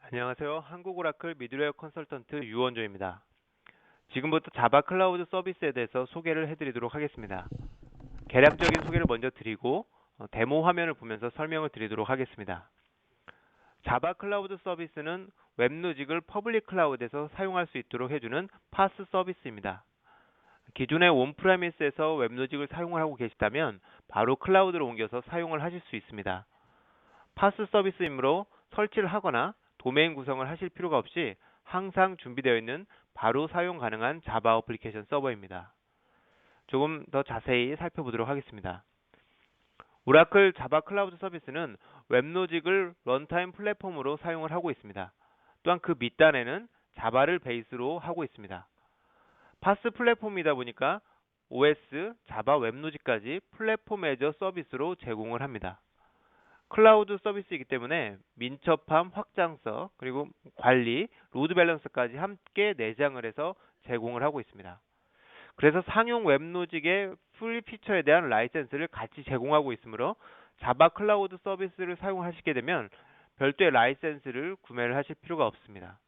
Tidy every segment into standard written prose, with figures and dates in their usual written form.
안녕하세요. 한국 오라클 미드웨어 컨설턴트 유원조입니다. 지금부터 자바 클라우드 서비스에 대해서 소개를 해드리도록 하겠습니다. 개략적인 소개를 먼저 드리고 데모 화면을 보면서 설명을 드리도록 하겠습니다. 자바 클라우드 서비스는 웹로직을 퍼블릭 클라우드에서 사용할 수 있도록 해주는 파스 서비스입니다. 기존의 온프레미스에서 웹로직을 사용을 하고 계시다면 바로 클라우드로 옮겨서 사용을 하실 수 있습니다. 파스 서비스이므로 설치를 하거나 도메인 구성을 하실 필요가 없이 항상 준비되어 있는 바로 사용 가능한 자바 어플리케이션 서버입니다. 조금 더 자세히 살펴보도록 하겠습니다. 오라클 자바 클라우드 서비스는 웹로직을 런타임 플랫폼으로 사용을 하고 있습니다. 또한 그 밑단에는 자바를 베이스로 하고 있습니다. 파스 플랫폼이다 보니까 OS, 자바 웹로직까지 플랫폼 애저 서비스로 제공을 합니다. 클라우드 서비스이기 때문에 민첩함, 확장성, 그리고 관리, 로드 밸런스까지 함께 내장을 해서 제공을 하고 있습니다. 그래서 상용 웹로직의 풀 피처에 대한 라이센스를 같이 제공하고 있으므로 자바 클라우드 서비스를 사용하시게 되면 별도의 라이센스를 구매를 하실 필요가 없습니다.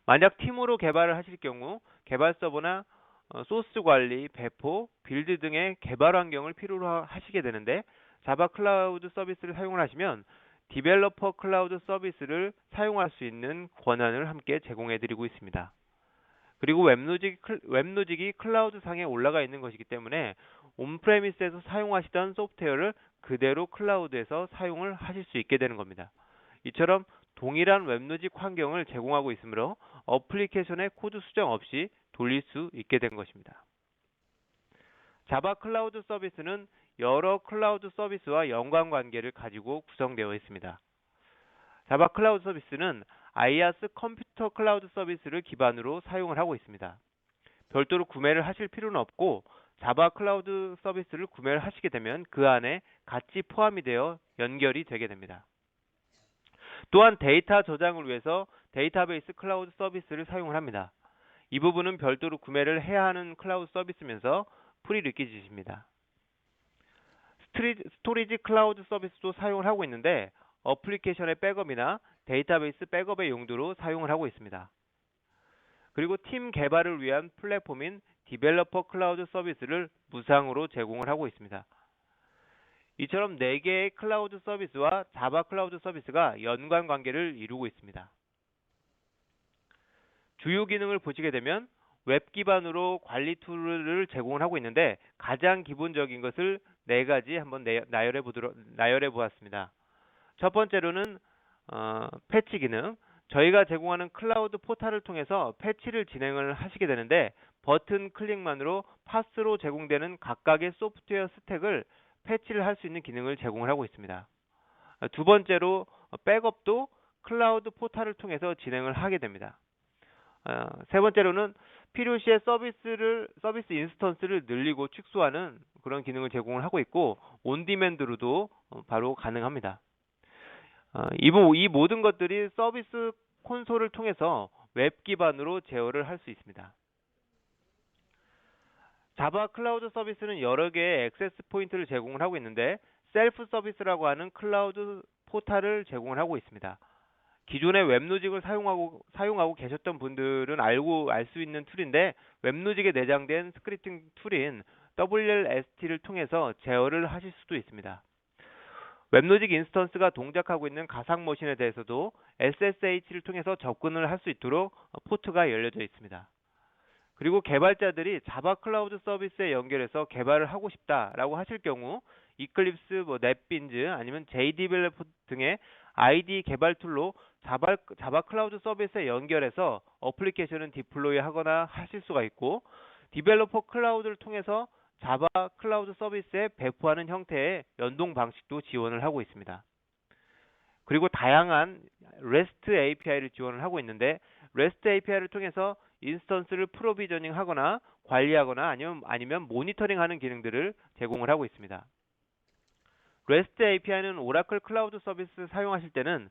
만약 팀으로 개발을 하실 경우 개발 서버나 소스 관리, 배포, 빌드 등의 개발 환경을 필요로 하시게 되는데 자바 클라우드 서비스를 사용을 하시면 디벨로퍼 클라우드 서비스를 사용할 수 있는 권한을 함께 제공해 드리고 있습니다. 그리고 웹로직이 클라우드 상에 올라가 있는 것이기 때문에 온프레미스에서 사용하시던 소프트웨어를 그대로 클라우드에서 사용을 하실 수 있게 되는 겁니다. 이처럼 동일한 웹로직 환경을 제공하고 있으므로 어플리케이션의 코드 수정 없이 돌릴 수 있게 된 것입니다. 자바 클라우드 서비스는 여러 클라우드 서비스와 연관관계를 가지고 구성되어 있습니다. 자바 클라우드 서비스는 IaaS 컴퓨터 클라우드 서비스를 기반으로 사용을 하고 있습니다. 별도로 구매를 하실 필요는 없고 자바 클라우드 서비스를 구매를 하시게 되면 그 안에 같이 포함이 되어 연결이 되게 됩니다. 또한 데이터 저장을 위해서 데이터베이스 클라우드 서비스를 사용을 합니다. 이 부분은 별도로 구매를 해야 하는 클라우드 서비스면서 프리리퀴짓입니다. 스토리지 클라우드 서비스도 사용을 하고 있는데 어플리케이션의 백업이나 데이터베이스 백업의 용도로 사용을 하고 있습니다. 그리고 팀 개발을 위한 플랫폼인 디벨로퍼 클라우드 서비스를 무상으로 제공을 하고 있습니다. 이처럼 4개의 클라우드 서비스와 자바 클라우드 서비스가 연관 관계를 이루고 있습니다. 주요 기능을 보시게 되면 웹 기반으로 관리 툴을 제공을 하고 있는데 가장 기본적인 것을 4가지 한번 나열해 보았습니다. 첫 번째로는 패치 기능. 저희가 제공하는 클라우드 포탈을 통해서 패치를 진행을 하시게 되는데 버튼 클릭만으로 파스로 제공되는 각각의 소프트웨어 스택을 패치를 할 수 있는 기능을 제공을 하고 있습니다. 두 번째로 백업도 클라우드 포탈을 통해서 진행을 하게 됩니다. 세 번째로는 필요시에 서비스 인스턴스를 늘리고 축소하는 그런 기능을 제공을 하고 있고 온디맨드로도 바로 가능합니다. 이 모든 것들이 서비스 콘솔을 통해서 웹 기반으로 제어를 할 수 있습니다. 자바 클라우드 서비스는 여러 개의 액세스 포인트를 제공을 하고 있는데 셀프 서비스라고 하는 클라우드 포탈을 제공을 하고 있습니다. 기존의 웹로직을 사용하고 계셨던 분들은 알 수 있는 툴인데 웹로직에 내장된 스크립팅 툴인 WLST를 통해서 제어를 하실 수도 있습니다. 웹로직 인스턴스가 동작하고 있는 가상 머신에 대해서도 SSH를 통해서 접근을 할 수 있도록 포트가 열려져 있습니다. 그리고 개발자들이 자바 클라우드 서비스에 연결해서 개발을 하고 싶다라고 하실 경우 이클립스, 넷빈즈 아니면 JDevelop 등의 IDE 개발 툴로 자바 클라우드 서비스에 연결해서 어플리케이션을 디플로이 하거나 하실 수가 있고 디벨로퍼 클라우드를 통해서 자바 클라우드 서비스에 배포하는 형태의 연동 방식도 지원을 하고 있습니다. 그리고 다양한 REST API를 지원을 하고 있는데 REST API를 통해서 인스턴스를 프로비저닝 하거나 관리하거나 아니면 모니터링하는 기능들을 제공을 하고 있습니다. REST API는 오라클 클라우드 서비스 사용하실 때는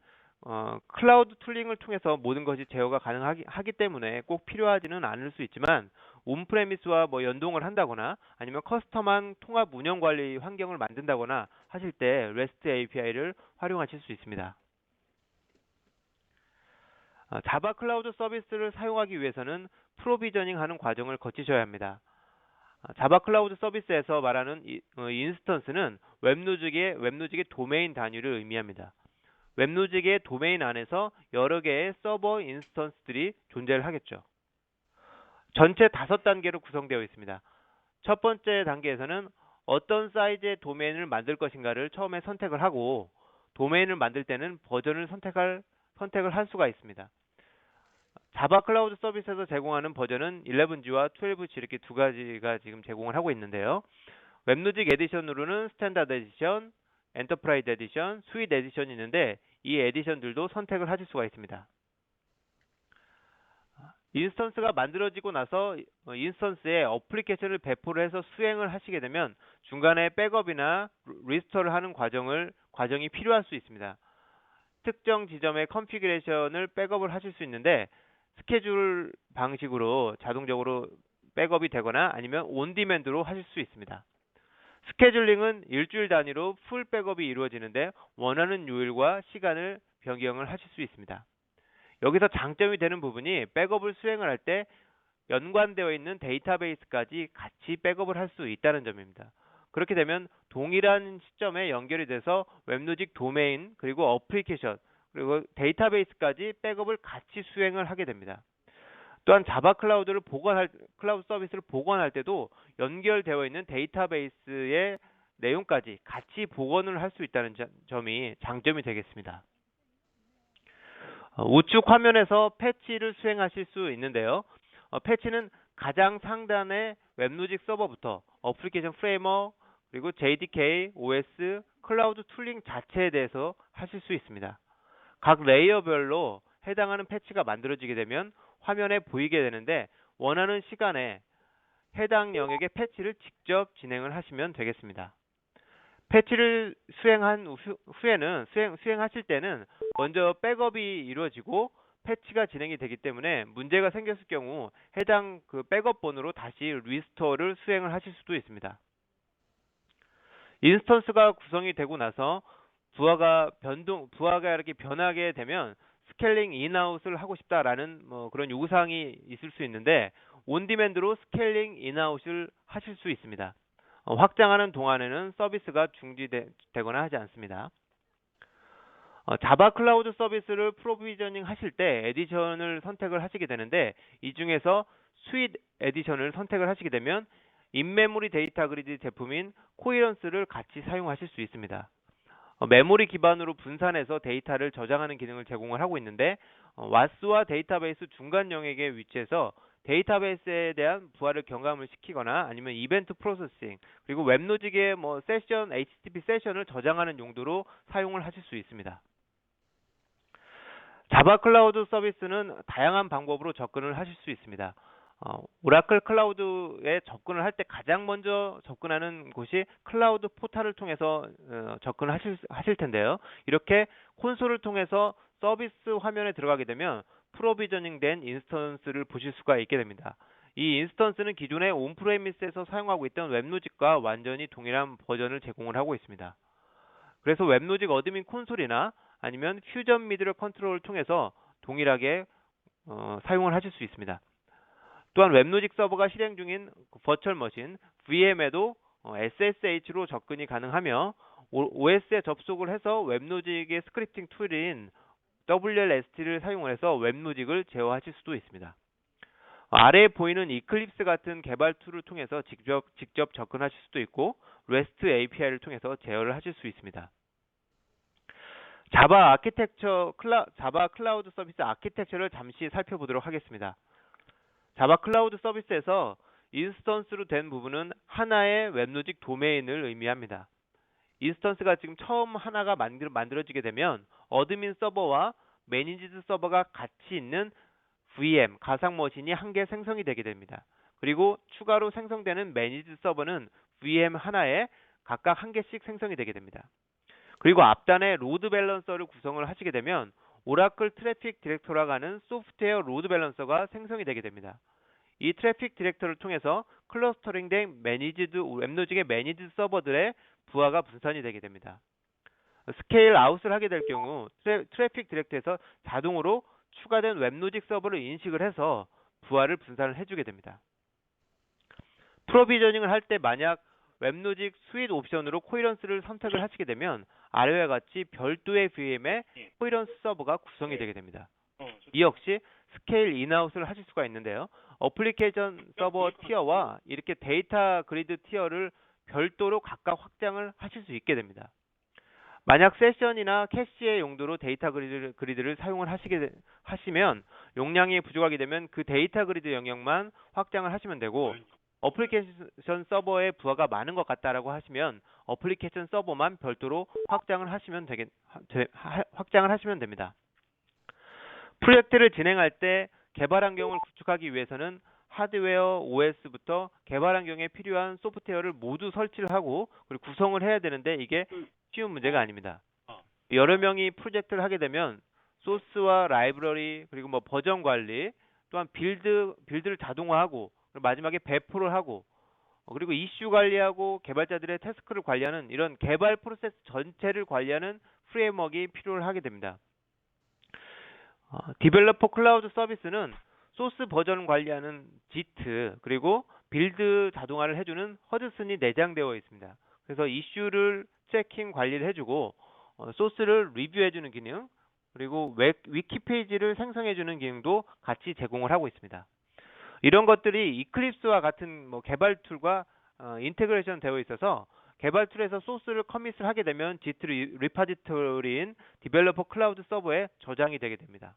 클라우드 툴링을 통해서 모든 것이 제어가 가능하기 때문에 꼭 필요하지는 않을 수 있지만 온프레미스와 연동을 한다거나 아니면 커스텀한 통합 운영 관리 환경을 만든다거나 하실 때 REST API를 활용하실 수 있습니다. 자바 클라우드 서비스를 사용하기 위해서는 프로비저닝하는 과정을 거치셔야 합니다. 자바 클라우드 서비스에서 말하는 인스턴스는 웹로직의 도메인 단위를 의미합니다. 웹로직의 도메인 안에서 여러 개의 서버 인스턴스들이 존재를 하겠죠. 전체 5단계로 구성되어 있습니다. 첫 번째 단계에서는 어떤 사이즈의 도메인을 만들 것인가를 처음에 선택을 하고, 도메인을 만들 때는 버전을 선택을 할 수가 있습니다. 자바 클라우드 서비스에서 제공하는 버전은 11G와 12G 이렇게 두 가지가 지금 제공을 하고 있는데요. 웹로직 에디션으로는 스탠다드 에디션, 엔터프라이즈 에디션, 스윗 에디션이 있는데 이 에디션들도 선택을 하실 수가 있습니다. 인스턴스가 만들어지고 나서 인스턴스에 어플리케이션을 배포를 해서 수행을 하시게 되면 중간에 백업이나 리스토어를 하는 과정이 필요할 수 있습니다. 특정 지점의 컨피그레이션을 백업을 하실 수 있는데 스케줄 방식으로 자동적으로 백업이 되거나 아니면 온디맨드로 하실 수 있습니다. 스케줄링은 일주일 단위로 풀 백업이 이루어지는데 원하는 요일과 시간을 변경을 하실 수 있습니다. 여기서 장점이 되는 부분이 백업을 수행을 할 때 연관되어 있는 데이터베이스까지 같이 백업을 할 수 있다는 점입니다. 그렇게 되면 동일한 시점에 연결이 돼서 웹로직 도메인 그리고 어플리케이션 그리고 데이터베이스까지 백업을 같이 수행을 하게 됩니다. 또한 자바 클라우드 서비스를 복원할 때도 연결되어 있는 데이터베이스의 내용까지 같이 복원을 할 수 있다는 점이 장점이 되겠습니다. 우측 화면에서 패치를 수행하실 수 있는데요. 패치는 가장 상단의 웹로직 서버부터 어플리케이션 프레임워크 그리고 JDK, OS, 클라우드 툴링 자체에 대해서 하실 수 있습니다. 각 레이어별로 해당하는 패치가 만들어지게 되면 화면에 보이게 되는데 원하는 시간에 해당 영역의 패치를 직접 진행을 하시면 되겠습니다. 패치를 수행한 후에는 수행하실 때는 먼저 백업이 이루어지고 패치가 진행이 되기 때문에 문제가 생겼을 경우 해당 그 백업 번호로 다시 리스토어를 수행을 하실 수도 있습니다. 인스턴스가 구성이 되고 나서 부하가 이렇게 변하게 되면 스케일링 인아웃을 하고 싶다라는 그런 요구사항이 있을 수 있는데 온디맨드로 스케일링 인아웃을 하실 수 있습니다. 확장하는 동안에는 서비스가 중지되거나 하지 않습니다. 자바 클라우드 서비스를 프로비저닝 하실 때 에디션을 선택을 하시게 되는데 이 중에서 스윗 에디션을 선택을 하시게 되면 인메모리 데이터 그리드 제품인 코이런스를 같이 사용하실 수 있습니다. 메모리 기반으로 분산해서 데이터를 저장하는 기능을 제공을 하고 있는데 와스와 데이터베이스 중간 영역에 위치해서 데이터베이스에 대한 부하를 경감을 시키거나 아니면 이벤트 프로세싱 그리고 웹로직의 세션, HTTP 세션을 저장하는 용도로 사용을 하실 수 있습니다. 자바 클라우드 서비스는 다양한 방법으로 접근을 하실 수 있습니다. 오라클 클라우드에 접근을 할 때 가장 먼저 접근하는 곳이 클라우드 포탈을 통해서 접근을 하실 텐데요. 이렇게 콘솔을 통해서 서비스 화면에 들어가게 되면 프로비저닝된 인스턴스를 보실 수가 있게 됩니다. 이 인스턴스는 기존의 온프레미스에서 사용하고 있던 웹로직과 완전히 동일한 버전을 제공을 하고 있습니다. 그래서 웹로직 어드민 콘솔이나 아니면 퓨전 미드럴 컨트롤을 통해서 동일하게 사용을 하실 수 있습니다. 또한 웹로직 서버가 실행 중인 버추얼 머신 VM에도 SSH로 접근이 가능하며 OS에 접속을 해서 웹로직의 스크립팅 툴인 WLST를 사용해서 웹로직을 제어하실 수도 있습니다. 아래에 보이는 이클립스 같은 개발 툴을 통해서 직접 접근하실 수도 있고 REST API를 통해서 제어를 하실 수 있습니다. 자바 클라우드 서비스 아키텍처를 잠시 살펴보도록 하겠습니다. 자바 클라우드 서비스에서 인스턴스로 된 부분은 하나의 웹로직 도메인을 의미합니다. 인스턴스가 지금 처음 하나가 만들어지게 되면 어드민 서버와 매니지드 서버가 같이 있는 VM, 가상 머신이 한 개 생성이 되게 됩니다. 그리고 추가로 생성되는 매니지드 서버는 VM 하나에 각각 한 개씩 생성이 되게 됩니다. 그리고 앞단에 로드 밸런서를 구성을 하시게 되면 오라클 트래픽 디렉터라고 하는 소프트웨어 로드 밸런서가 생성이 되게 됩니다. 이 트래픽 디렉터를 통해서 클러스터링된 웹로직의 매니지드 서버들의 부하가 분산이 되게 됩니다. 스케일 아웃을 하게 될 경우 트래픽 디렉터에서 자동으로 추가된 웹로직 서버를 인식을 해서 부하를 분산을 해주게 됩니다. 프로비저닝을 할 때 만약 웹로직 스윗 옵션으로 코이런스를 선택을 하시게 되면 아래와 같이 별도의 VM에 코이런스 서버가 구성이 되게 됩니다. 이 역시 스케일 인아웃을 하실 수가 있는데요. 어플리케이션 서버 티어와 이렇게 데이터 그리드 티어를 별도로 각각 확장을 하실 수 있게 됩니다. 만약 세션이나 캐시의 용도로 데이터 그리드를 사용을 하시면 용량이 부족하게 되면 그 데이터 그리드 영역만 확장을 하시면 되고, 어플리케이션 서버의 부하가 많은 것 같다라고 하시면 어플리케이션 서버만 별도로 확장을 하시면 됩니다. 프로젝트를 진행할 때 개발 환경을 구축하기 위해서는 하드웨어 OS부터 개발 환경에 필요한 소프트웨어를 모두 설치를 하고 그리고 구성을 해야 되는데 이게 쉬운 문제가 아닙니다. 여러 명이 프로젝트를 하게 되면 소스와 라이브러리 그리고 뭐 버전 관리 또한 빌드를 자동화하고 마지막에 배포를 하고 그리고 이슈 관리하고 개발자들의 태스크를 관리하는 이런 개발 프로세스 전체를 관리하는 프레임워크가 필요하게 됩니다. 디벨로퍼 클라우드 서비스는 소스 버전 관리하는 지트 그리고 빌드 자동화를 해주는 허드슨이 내장되어 있습니다. 그래서 이슈를 체킹 관리를 해주고 소스를 리뷰해주는 기능 그리고 위키 페이지를 생성해주는 기능도 같이 제공을 하고 있습니다. 이런 것들이 이클립스와 같은 개발 툴과 인테그레이션 되어 있어서 개발 툴에서 소스를 커밋을 하게 되면 지트 리파지토리인 디벨로퍼 클라우드 서버에 저장이 되게 됩니다.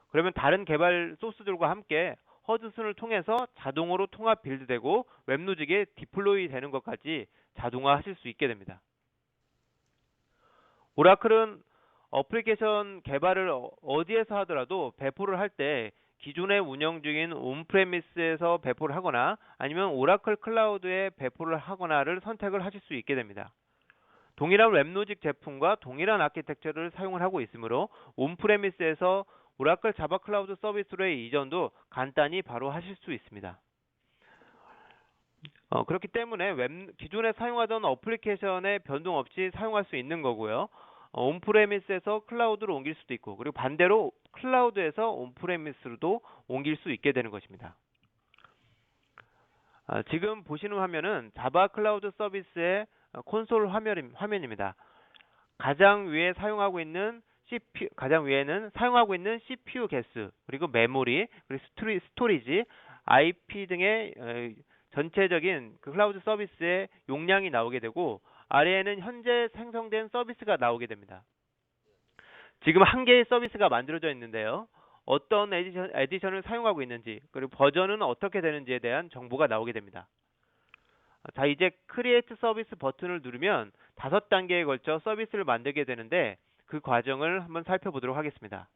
그러면 다른 개발 소스들과 함께 허드슨을 통해서 자동으로 통합 빌드되고 웹로직에 디플로이 되는 것까지 자동화하실 수 있게 됩니다. 오라클은 어플리케이션 개발을 어디에서 하더라도 배포를 할 때 기존에 운영 중인 온프레미스에서 배포를 하거나 아니면 오라클 클라우드에 배포를 하거나를 선택을 하실 수 있게 됩니다. 동일한 웹로직 제품과 동일한 아키텍처를 사용을 하고 있으므로 온프레미스에서 오라클 자바 클라우드 서비스로의 이전도 간단히 바로 하실 수 있습니다. 그렇기 때문에 기존에 사용하던 어플리케이션의 변동 없이 사용할 수 있는 거고요. 온프레미스에서 클라우드로 옮길 수도 있고 그리고 반대로 클라우드에서 온프레미스로도 옮길 수 있게 되는 것입니다. 지금 보시는 화면은 자바 클라우드 서비스의 콘솔 화면입니다. 가장 위에는 사용하고 있는 CPU 개수, 그리고 메모리, 그리고 스토리지, IP 등의 전체적인 클라우드 서비스의 용량이 나오게 되고 아래에는 현재 생성된 서비스가 나오게 됩니다. 지금 한 개의 서비스가 만들어져 있는데요. 어떤 에디션을 사용하고 있는지 그리고 버전은 어떻게 되는지에 대한 정보가 나오게 됩니다. 자, 이제 크리에이트 서비스 버튼을 누르면 5단계에 걸쳐 서비스를 만들게 되는데 그 과정을 한번 살펴보도록 하겠습니다.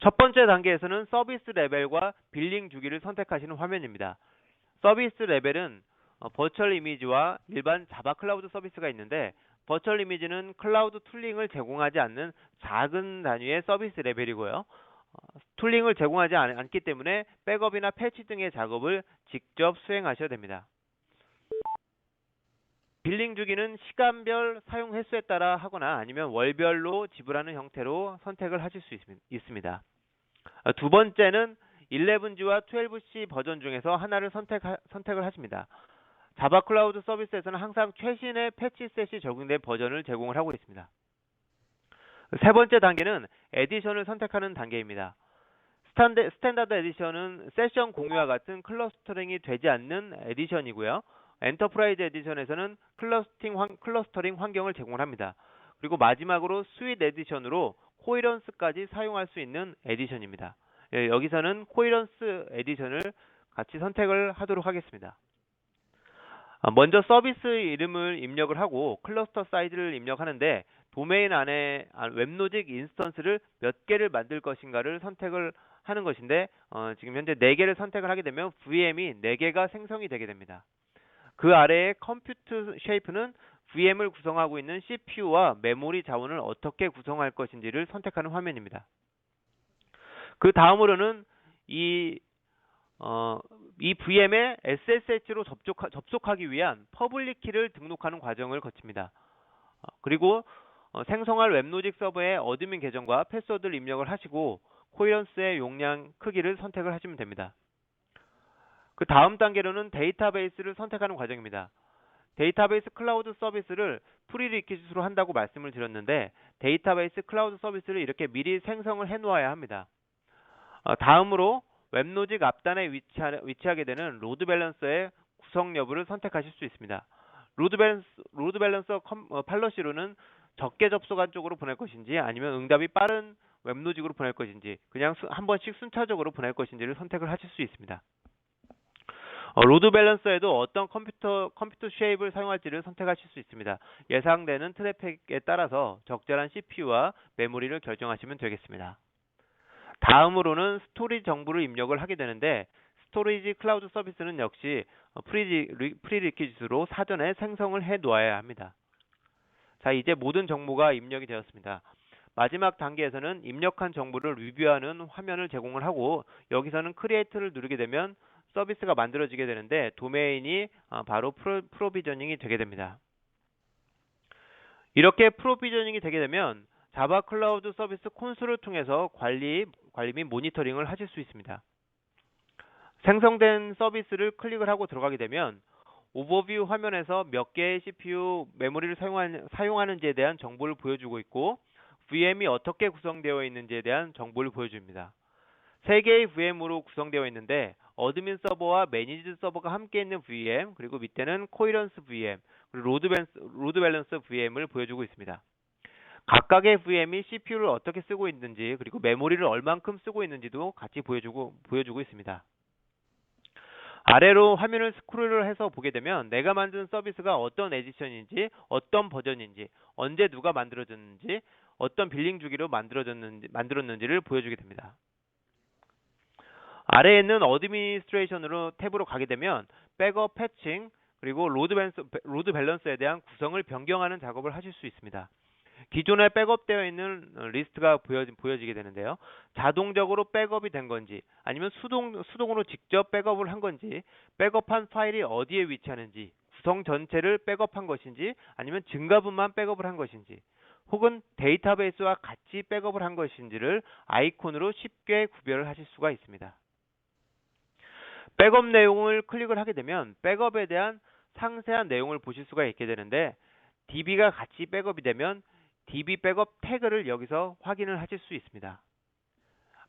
첫 번째 단계에서는 서비스 레벨과 빌링 주기를 선택하시는 화면입니다. 서비스 레벨은 버추얼 이미지와 일반 자바 클라우드 서비스가 있는데 버추얼 이미지는 클라우드 툴링을 제공하지 않는 작은 단위의 서비스 레벨이고요. 툴링을 제공하지 않기 때문에 백업이나 패치 등의 작업을 직접 수행하셔야 됩니다. 빌링 주기는 시간별 사용 횟수에 따라 하거나 아니면 월별로 지불하는 형태로 선택을 하실 수 있습니다. 두 번째는 11G와 12C 버전 중에서 하나를 선택을 하십니다. 자바 클라우드 서비스에서는 항상 최신의 패치셋이 적용된 버전을 제공을 하고 있습니다. 세 번째 단계는 에디션을 선택하는 단계입니다. 스탠다드 에디션은 세션 공유와 같은 클러스터링이 되지 않는 에디션이고요. 엔터프라이즈 에디션에서는 클러스터링 환경을 제공을 합니다. 그리고 마지막으로 스윗 에디션으로 코이런스까지 사용할 수 있는 에디션입니다. 여기서는 코이런스 에디션을 같이 선택을 하도록 하겠습니다. 먼저 서비스 이름을 입력을 하고 클러스터 사이즈를 입력하는데 도메인 안에 웹로직 인스턴스를 몇 개를 만들 것인가를 선택을 하는 것인데 지금 현재 4개를 선택을 하게 되면 VM이 4개가 생성이 되게 됩니다. 그 아래에 컴퓨트 쉐이프는 VM을 구성하고 있는 CPU와 메모리 자원을 어떻게 구성할 것인지를 선택하는 화면입니다. 그 다음으로는 이 VM에 SSH로 접속하기 위한 퍼블릭 키를 등록하는 과정을 거칩니다. 그리고 생성할 웹로직 서버에 어드민 계정과 패스워드를 입력을 하시고 코이런스의 용량 크기를 선택을 하시면 됩니다. 그 다음 단계로는 데이터베이스를 선택하는 과정입니다. 데이터베이스 클라우드 서비스를 프리리퀴짓으로 한다고 말씀을 드렸는데 데이터베이스 클라우드 서비스를 이렇게 미리 생성을 해 놓아야 합니다. 다음으로 웹로직 앞단에 위치하게 되는 로드 밸런서의 구성 여부를 선택하실 수 있습니다. 로드 밸런서 팔러시로는 적게 접속한 쪽으로 보낼 것인지 아니면 응답이 빠른 웹로직으로 보낼 것인지 그냥 한 번씩 순차적으로 보낼 것인지를 선택을 하실 수 있습니다. 로드 밸런서에도 어떤 컴퓨터 쉐입을 사용할지를 선택하실 수 있습니다. 예상되는 트래픽에 따라서 적절한 CPU와 메모리를 결정하시면 되겠습니다. 다음으로는 스토리지 정보를 입력을 하게 되는데 스토리지 클라우드 서비스는 역시 프리리퀴짓으로 사전에 생성을 해 놓아야 합니다. 자, 이제 모든 정보가 입력이 되었습니다. 마지막 단계에서는 입력한 정보를 리뷰하는 화면을 제공을 하고 여기서는 크리에이트를 누르게 되면 서비스가 만들어지게 되는데 도메인이 바로 프로비저닝이 되게 됩니다. 이렇게 프로비저닝이 되게 되면 자바 클라우드 서비스 콘솔을 통해서 관리 및 모니터링을 하실 수 있습니다. 생성된 서비스를 클릭을 하고 들어가게 되면 오버뷰 화면에서 몇 개의 CPU 메모리를 사용하는지에 대한 정보를 보여주고 있고 VM이 어떻게 구성되어 있는지에 대한 정보를 보여줍니다. 3개의 VM으로 구성되어 있는데 어드민 서버와 매니지드 서버가 함께 있는 VM, 그리고 밑에는 코이런스 VM, 그리고 로드 밸런스 VM을 보여주고 있습니다. 각각의 VM이 CPU를 어떻게 쓰고 있는지, 그리고 메모리를 얼만큼 쓰고 있는지도 같이 보여주고 있습니다. 아래로 화면을 스크롤을 해서 보게 되면 내가 만든 서비스가 어떤 에디션인지, 어떤 버전인지, 언제 누가 만들어졌는지, 어떤 빌링 주기로 만들었는지를 보여주게 됩니다. 아래에 있는 어드미니스트레이션으로 탭으로 가게 되면 백업 패칭 그리고 로드 밸런스에 대한 구성을 변경하는 작업을 하실 수 있습니다. 기존에 백업되어 있는 리스트가 보여지게 되는데요. 자동적으로 백업이 된 건지 아니면 수동으로 직접 백업을 한 건지 백업한 파일이 어디에 위치하는지 구성 전체를 백업한 것인지 아니면 증가분만 백업을 한 것인지 혹은 데이터베이스와 같이 백업을 한 것인지를 아이콘으로 쉽게 구별을 하실 수가 있습니다. 백업 내용을 클릭을 하게 되면 백업에 대한 상세한 내용을 보실 수가 있게 되는데 DB가 같이 백업이 되면 DB 백업 태그를 여기서 확인을 하실 수 있습니다.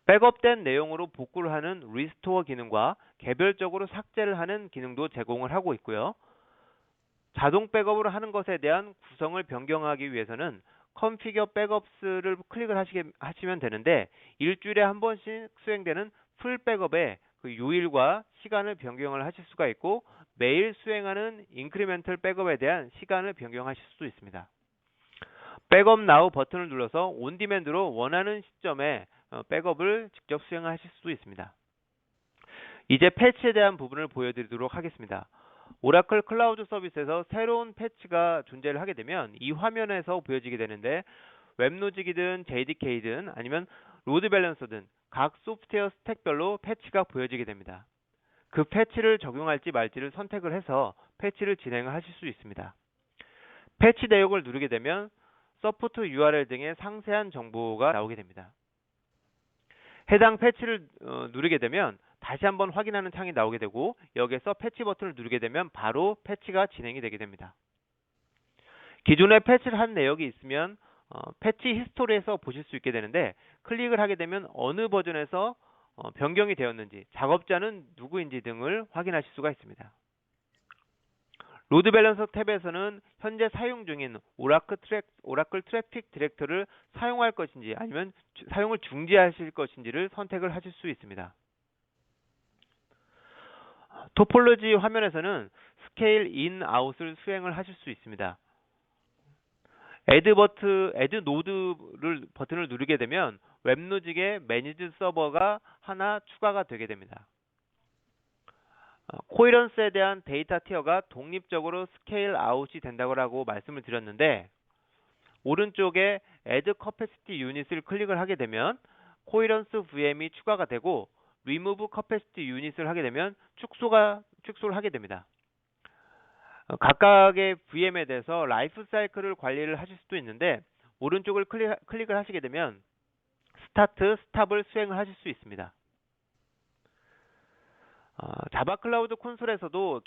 백업된 내용으로 복구를 하는 리스토어 기능과 개별적으로 삭제를 하는 기능도 제공을 하고 있고요. 자동 백업을 하는 것에 대한 구성을 변경하기 위해서는 컨피겨 백업스를 클릭을 하시면 되는데 일주일에 한 번씩 수행되는 풀 백업에 그 요일과 시간을 변경을 하실 수가 있고 매일 수행하는 인크리멘털 백업에 대한 시간을 변경하실 수 있습니다. 백업 나우 버튼을 눌러서 온디맨드로 원하는 시점에 백업을 직접 수행하실 수도 있습니다. 이제 패치에 대한 부분을 보여드리도록 하겠습니다. 오라클 클라우드 서비스에서 새로운 패치가 존재를 하게 되면 이 화면에서 보여지게 되는데 웹로직이든 JDK든 아니면 로드 밸런서든 각 소프트웨어 스택별로 패치가 보여지게 됩니다. 그 패치를 적용할지 말지를 선택을 해서 패치를 진행을 하실 수 있습니다. 패치 내용을 누르게 되면 서포트 URL 등의 상세한 정보가 나오게 됩니다. 해당 패치를 누르게 되면 다시 한번 확인하는 창이 나오게 되고 여기에서 패치 버튼을 누르게 되면 바로 패치가 진행이 되게 됩니다. 기존에 패치를 한 내역이 있으면 패치 히스토리에서 보실 수 있게 되는데 클릭을 하게 되면 어느 버전에서 변경이 되었는지 작업자는 누구인지 등을 확인하실 수가 있습니다. 로드 밸런서 탭에서는 현재 사용 중인 오라클 트래픽 디렉터를 사용할 것인지 아니면 사용을 중지하실 것인지를 선택을 하실 수 있습니다. 토폴로지 화면에서는 스케일 인 아웃을 수행을 하실 수 있습니다. 애드 노드를 버튼을 누르게 되면 웹로직에 매니지 서버가 하나 추가가 되게 됩니다. 코이런스에 대한 데이터 티어가 독립적으로 스케일 아웃이 된다고 말씀을 드렸는데 오른쪽에 Add Capacity Unit을 클릭을 하게 되면 코이런스 VM이 추가가 되고 Remove Capacity Unit을 하게 되면 축소를 하게 됩니다. 각각의 VM에 대해서 라이프 사이클을 관리를 하실 수도 있는데 오른쪽을 클릭을 하시게 되면 스타트, 스탑을 수행을 하실 수 있습니다. 자바 클라우드 콘솔에서도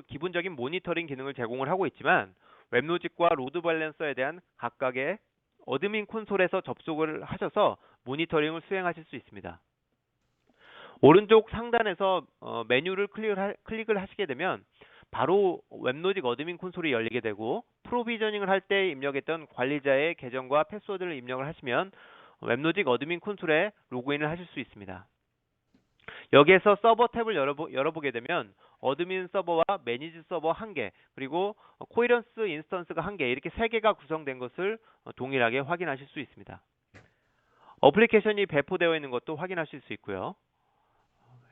기본적인 모니터링 기능을 제공을 하고 있지만 웹로직과 로드 밸런서에 대한 각각의 어드민 콘솔에서 접속을 하셔서 모니터링을 수행하실 수 있습니다. 오른쪽 상단에서 메뉴를 클릭을 하시게 되면 바로 웹로직 어드민 콘솔이 열리게 되고 프로비저닝을 할 때 입력했던 관리자의 계정과 패스워드를 입력을 하시면 웹로직 어드민 콘솔에 로그인을 하실 수 있습니다. 여기에서 서버 탭을 열어보게 되면 어드민 서버와 매니지 서버 1개 그리고 코이런스 인스턴스가 1개 이렇게 3개가 구성된 것을 동일하게 확인하실 수 있습니다. 어플리케이션이 배포되어 있는 것도 확인하실 수 있고요.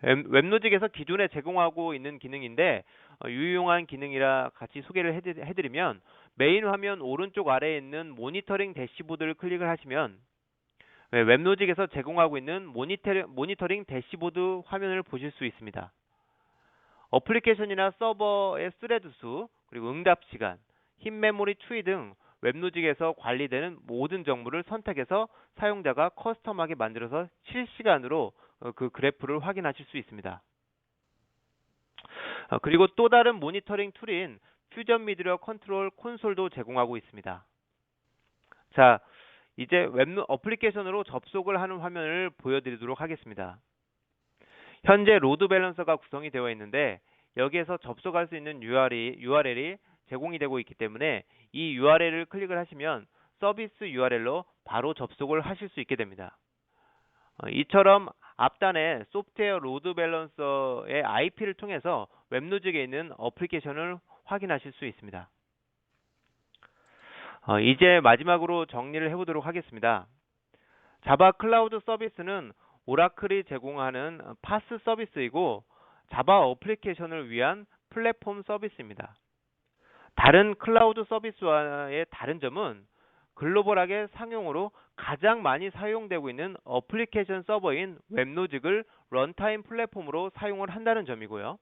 웹로직에서 기존에 제공하고 있는 기능인데 유용한 기능이라 같이 소개를 해드리면 메인 화면 오른쪽 아래에 있는 모니터링 대시보드를 클릭을 하시면 웹로직에서 제공하고 있는 모니터링 대시보드 화면을 보실 수 있습니다. 어플리케이션이나 서버의 스레드 수, 그리고 응답 시간, 흰 메모리 추이 등 웹로직에서 관리되는 모든 정보를 선택해서 사용자가 커스텀하게 만들어서 실시간으로 그 그래프를 확인하실 수 있습니다. 그리고 또 다른 모니터링 툴인 퓨전 미디어 컨트롤 콘솔도 제공하고 있습니다. 자, 이제 웹 어플리케이션으로 접속을 하는 화면을 보여드리도록 하겠습니다. 현재 로드 밸런서가 구성이 되어 있는데 여기에서 접속할 수 있는 URL이 제공이 되고 있기 때문에 이 URL을 클릭을 하시면 서비스 URL로 바로 접속을 하실 수 있게 됩니다. 이처럼 앞단에 소프트웨어 로드 밸런서의 IP를 통해서 웹로직에 있는 어플리케이션을 확인하실 수 있습니다. 이제 마지막으로 정리를 해보도록 하겠습니다. 자바 클라우드 서비스는 오라클이 제공하는 파스 서비스이고 자바 어플리케이션을 위한 플랫폼 서비스입니다. 다른 클라우드 서비스와의 다른 점은 글로벌하게 상용으로 가장 많이 사용되고 있는 어플리케이션 서버인 웹로직을 런타임 플랫폼으로 사용을 한다는 점이고요.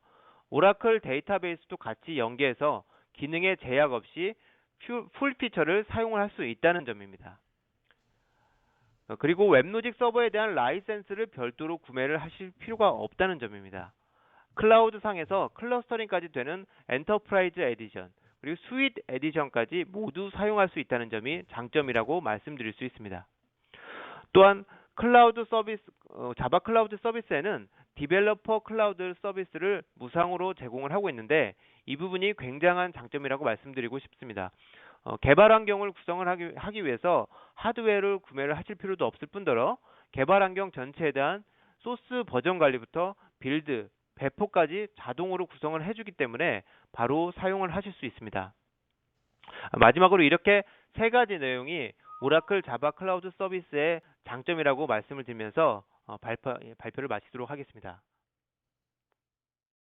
오라클 데이터베이스도 같이 연계해서 기능의 제약 없이 풀 피처를 사용을 할 수 있다는 점입니다. 그리고 웹로직 서버에 대한 라이센스를 별도로 구매를 하실 필요가 없다는 점입니다. 클라우드 상에서 클러스터링까지 되는 엔터프라이즈 에디션, 그리고 스윗 에디션까지 모두 사용할 수 있다는 점이 장점이라고 말씀드릴 수 있습니다. 또한 자바 클라우드 서비스에는 디벨로퍼 클라우드 서비스를 무상으로 제공을 하고 있는데 이 부분이 굉장한 장점이라고 말씀드리고 싶습니다. 개발 환경을 구성을 하기 위해서 하드웨어를 구매를 하실 필요도 없을 뿐더러 개발 환경 전체에 대한 소스 버전 관리부터 빌드, 배포까지 자동으로 구성을 해주기 때문에 바로 사용을 하실 수 있습니다. 마지막으로 이렇게 3가지 내용이 오라클 자바 클라우드 서비스의 장점이라고 말씀을 드리면서 발표를 마치도록 하겠습니다.